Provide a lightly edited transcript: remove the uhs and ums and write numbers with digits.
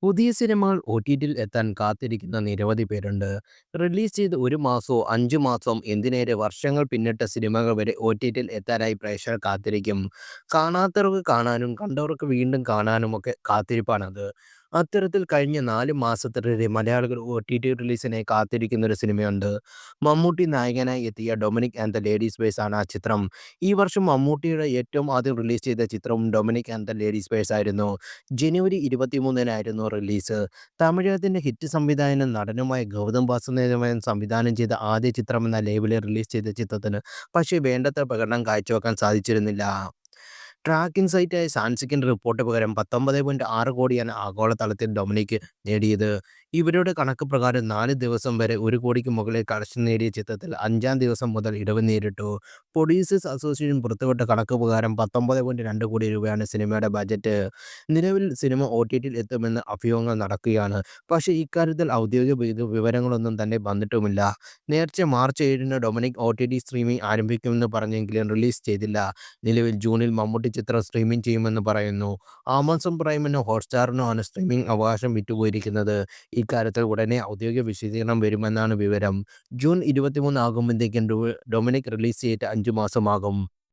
പുതിയ സിനിമകൾ ഒ.ടി.ടിയിൽ എത്താൻ കാത്തിരിക്കുന്ന നിരവധി പേരുണ്ട്. റിലീസ് ചെയ്ത് 1 മാസമോ 5 മാസം എന്തിനേറെ വർഷങ്ങൾ പിന്നിട്ട സിനിമകൾ വരെ ഒ.ടി.ടിയിൽ എത്താനായി പ്രേക്ഷകർ കാത്തിരിക്കും. കാണാത്തവർക്ക് കാണാനും കണ്ടവർക്ക് വീണ്ടും കാണാനുമൊക്കെ കാത്തിരിപ്പാണത്. അത്തരത്തിൽ കഴിഞ്ഞ 4 മാസത്തിനിടെ മലയാളികൾ ഒ.ടി.ടി റിലീസിനായി കാത്തിരിക്കുന്ന ഒരു സിനിമയുണ്ട്. മമ്മൂട്ടി നായകനായി എത്തിയ 'Dominic and the ladies boys' ആണ് ആ ചിത്രം. ഈ വർഷം മമ്മൂട്ടിയുടെ ഏറ്റവും ആദ്യം റിലീസ് ചെയ്ത ചിത്രവും 'Dominic and the ladies boys' ആയിരുന്നു. ജനുവരി 23-നായിരുന്നു റിലീസ്. തമിഴകത്തിന്റെ ഹിറ്റ് സംവിധായകനും നടനുമായ ഗൗതം വാസുദേവൻ സംവിധാനം ചെയ്ത ആദ്യ ചിത്രമെന്ന ലേബലിൽ റിലീസ് ചെയ്ത ചിത്രത്തിന് പക്ഷേ വേണ്ടത്ര പ്രകടനം കാഴ്ചവെക്കാൻ സാധിച്ചിരുന്നില്ല. ട്രാക്കിംഗ് സൈറ്റായ സാൻസിക്കിന്റെ റിപ്പോർട്ട് പ്രകാരം 19.6 കോടിയാണ് ആഗോളതലത്തിൽ ഡൊമിനിക് നേടിയത്. ഇവരുടെ കണക്ക് പ്രകാരം 4 ദിവസം വരെ 1 കോടിക്ക് മുകളിൽ കളക്ഷൻ നേടിയ ചിത്രത്തിൽ 5-ാം ദിവസം മുതൽ ഇടിവ് നേരിട്ടു. പ്രൊഡ്യൂസേഴ്സ് അസോസിയേഷൻ പുറത്തുവിട്ട കണക്ക് പ്രകാരം 19.2 കോടി രൂപയാണ് സിനിമയുടെ ബജറ്റ്. നിലവിൽ സിനിമ ഒ.ടി.ടിയിൽ എത്തുമെന്ന് അഭ്യൂഹങ്ങൾ നടക്കുകയാണ്. പക്ഷേ ഇക്കാര്യത്തിൽ ഔദ്യോഗിക വിവരങ്ങളൊന്നും തന്നെ വന്നിട്ടുമില്ല. നേരത്തെ മാർച്ച് 7-ന് ഡൊമിനിക് ഒ.ടി.ടി സ്ട്രീമിംഗ് ആരംഭിക്കുമെന്ന് പറഞ്ഞെങ്കിലും റിലീസ് ചെയ്തില്ല. നിലവിൽ ജൂണിൽ മമ്മൂട്ടി ചിത്രം സ്ട്രീമിംഗ് ചെയ്യുമെന്ന് പറയുന്നു. ആമസോൺ പ്രൈമിനോ ഹോട്ട്സ്റ്റാറിനോ ആണ് സ്ട്രീമിംഗ് അവകാശം വിറ്റുപോയിരിക്കുന്നത്. ഇക്കാര്യത്തിൽ ഉടനെ ഔദ്യോഗിക വിശദീകരണം വരുമെന്നാണ് വിവരം. ജൂൺ 23 ആകുമ്പോഴേക്കും ഡൊമിനിക് റിലീസ് ചെയ്തിട്ട് 5 മാസമാകും.